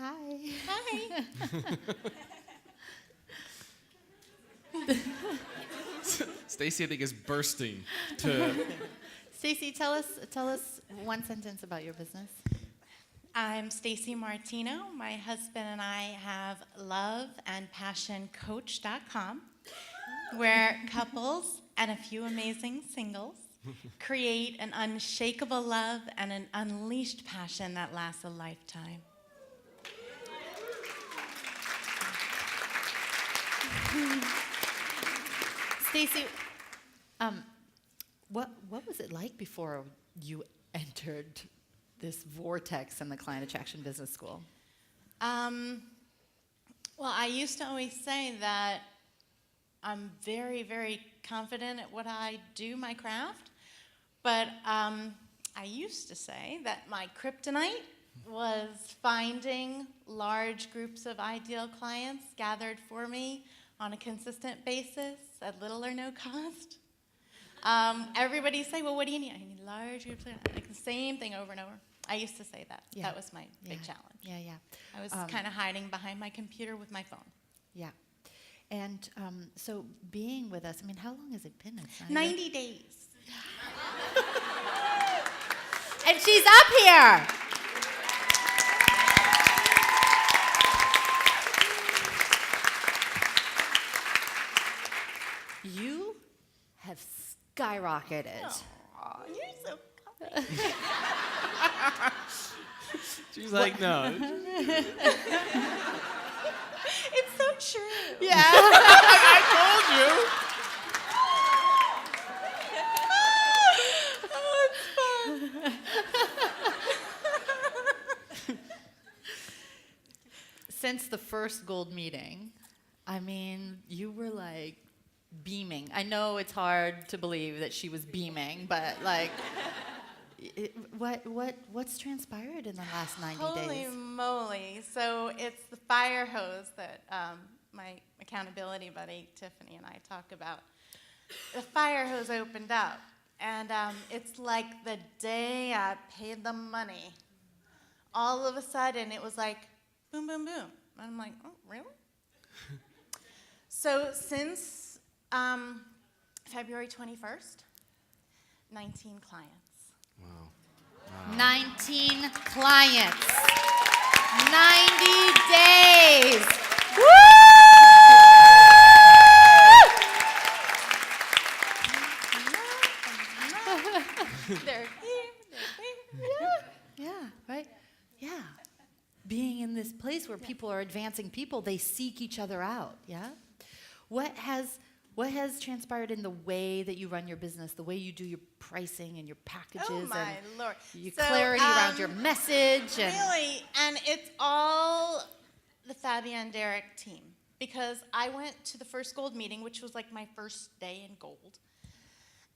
Hi. Hi. Stacey, I think, is bursting to... Stacey, tell us one sentence about your business. I'm Stacey Martino. My husband and I have loveandpassioncoach.com, where couples and a few amazing singles create an unshakable love and an unleashed passion that lasts a lifetime. Stacey, what was it like before you entered this vortex in the Client Attraction Business School? Well, I used to always say that I'm very, very confident at what I do, my craft. But I used to say that my kryptonite was finding large groups of ideal clients gathered for me on a consistent basis at little or no cost. Everybody say, well, what do you need? I need large groups. Like the same thing over and over. I used to say that. Yeah. That was my big challenge. Yeah. I was kind of hiding behind my computer with my phone. Yeah. And so being with us, I mean, how long has it been? 90 days. And she's up here. You have skyrocketed. Aw, you're so kind. She's like, no. It's so true. Yeah. I told you. Oh, it's fun. Since the first gold meeting, I mean, you were like beaming. I know it's hard to believe that she was beaming, but like, what's transpired in the last 90 Holy days? moly. So it's the fire hose that my accountability buddy Tiffany and I talk about. The fire hose opened up, and it's like the day I paid the money. All of a sudden, it was like, boom, boom, boom. And I'm like, oh, really? So since February 21st, 19 clients. Wow. 19 clients. 90 days. Woo! They're here. Yeah, right? Yeah. Being in this place where people are advancing people, they seek each other out, yeah? What has transpired in the way that you run your business, the way you do your pricing and your packages Oh my and Lord. your So, clarity around your message? And Really, and it's all the Fabienne Derek team. Because I went to the first gold meeting, which was like my first day in gold.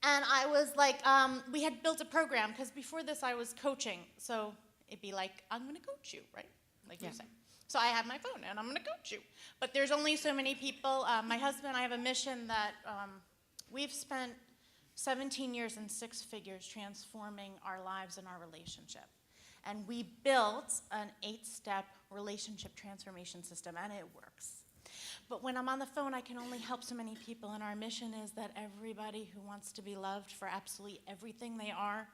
And I was like, we had built a program, because before this I was coaching. So it'd be like, I'm going to coach you, right? Like you say. So I have my phone, and I'm going to coach you. But there's only so many people. My husband and I have a mission that we've spent 17 years and 6 figures transforming our lives and our relationship. And we built an 8-step relationship transformation system, and it works. But when I'm on the phone, I can only help so many people, and our mission is that everybody who wants to be loved for absolutely everything they are,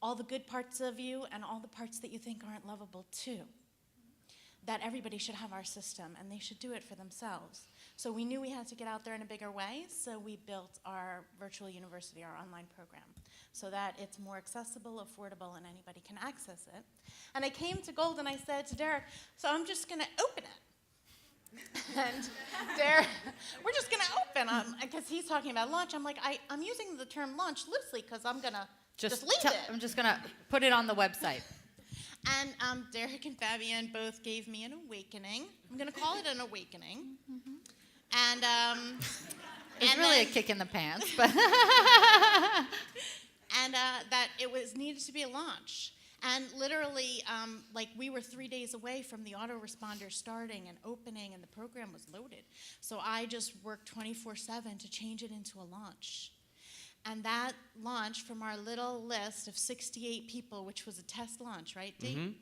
all the good parts of you and all the parts that you think aren't lovable too, that everybody should have our system, and they should do it for themselves. So we knew we had to get out there in a bigger way, so we built our virtual university, our online program, so that it's more accessible, affordable, and anybody can access it. And I came to Gold and I said to Derek, so I'm just going to open it. And Derek, we're just going to open, because he's talking about launch. I'm like, I'm using the term launch loosely because I'm going to just leave it. I'm just going to put it on the website. And Derek and Fabienne both gave me an awakening. I'm going to call it an awakening. Mm-hmm. And it's really a kick in the pants, but and that it was needed to be a launch. And literally, like we were 3 days away from the autoresponder starting and opening, and the program was loaded. So I just worked 24/7 to change it into a launch. And that launched from our little list of 68 people, which was a test launch, right, Dee? Mm-hmm.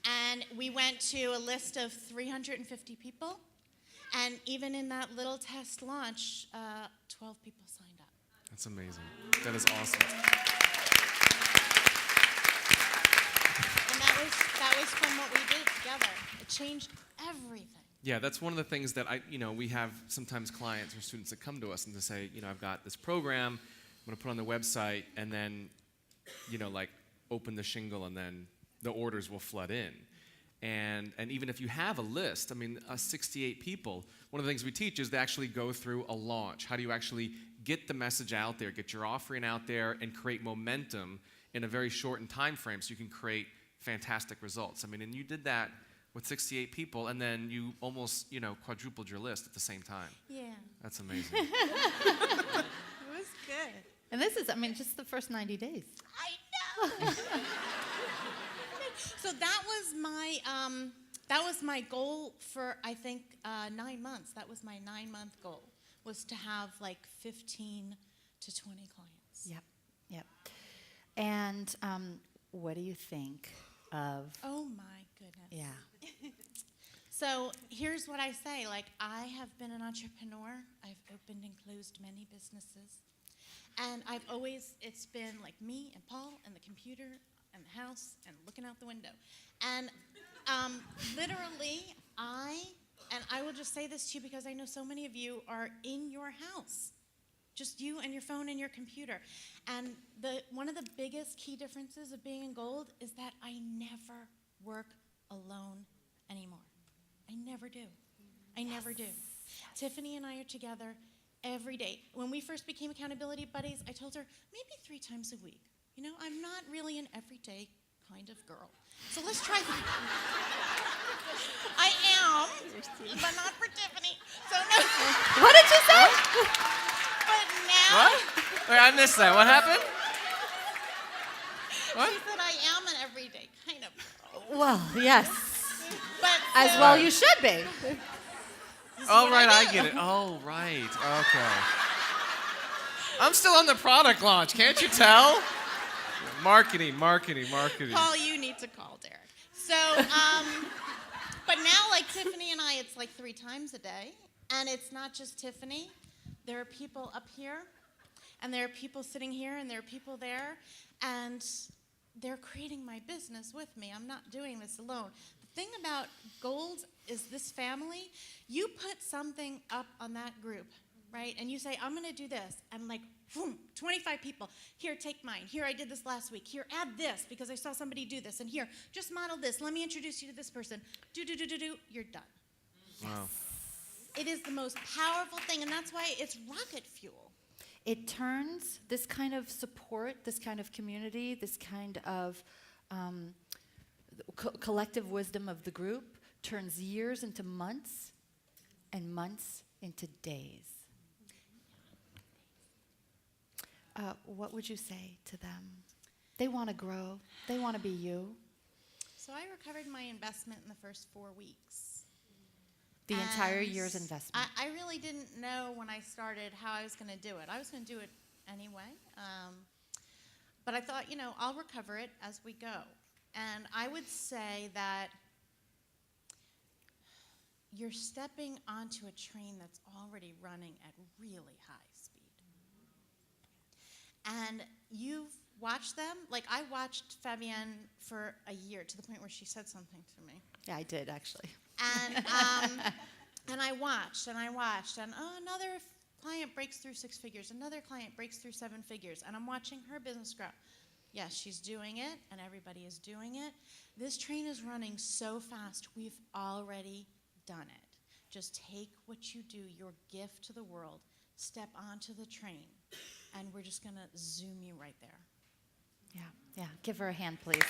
And we went to a list of 350 people. And even in that little test launch, 12 people signed up. That's amazing. That is awesome. And that was from what we did together. It changed everything. Yeah, that's one of the things that we have sometimes clients or students that come to us and to say, I've got this program, I'm going to put on the website, and then, open the shingle, and then the orders will flood in. And even if you have a list, 68 people, one of the things we teach is to actually go through a launch. How do you actually get the message out there, get your offering out there, and create momentum in a very shortened time frame so you can create fantastic results? And you did that with 68 people, and then you almost, quadrupled your list at the same time. Yeah. That's amazing. It was good. And this is, just the first 90 days. I know. So that was my goal for, I think, 9 months. That was my 9-month goal, was to have like 15 to 20 clients. Yep. And what do you think of? Oh my goodness. Yeah. So here's what I say. I have been an entrepreneur. I've opened and closed many businesses. And it's been like me and Paul and the computer and the house and looking out the window. And literally, I will just say this to you because I know so many of you are in your house. Just you and your phone and your computer. And one of the biggest key differences of being in Gold is that I never work alone anymore. I never do. I never do. Tiffany and I are together every day. When we first became accountability buddies, I told her maybe 3 times a week. I'm not really an everyday kind of girl. So let's try that. I am, but not for Tiffany. So no. What did you say? But now. What? Wait, I missed that. What happened? What? She said I am an everyday kind of girl. Well, yes. But As well you should be. Oh, what right, I I do. get it. Oh, right. Okay. I'm still on the product launch. Can't you tell? Marketing. Paul, you need to call Derek. So, but now, Tiffany and I, it's 3 times a day. And it's not just Tiffany. There are people up here, and there are people sitting here, and there are people there. And they're creating my business with me. I'm not doing this alone. The thing about Gold is this family, you put something up on that group, right? And you say, I'm going to do this. And boom, 25 people. Here, take mine. Here, I did this last week. Here, add this because I saw somebody do this. And here, just model this. Let me introduce you to this person. Do. You're done. Wow. It is the most powerful thing, and that's why it's rocket fuel. It turns this kind of support, this kind of community, this kind of collective wisdom of the group turns years into months and months into days. What would you say to them? They want to grow. They want to be you. So I recovered my investment in the first 4 weeks. The entire And year's investment. I really didn't know when I started how I was going to do it. I was going to do it anyway. But I thought, I'll recover it as we go. And I would say that you're stepping onto a train that's already running at really high speed. And you've watched them. I watched Fabienne for a year to the point where she said something to me. Yeah, I did, actually. And I watched, and another client breaks through 6 figures, another client breaks through 7 figures, and I'm watching her business grow. Yes, she's doing it, and everybody is doing it. This train is running so fast, we've already done it. Just take what you do, your gift to the world, step onto the train, and we're just going to zoom you right there. Yeah. Give her a hand, please.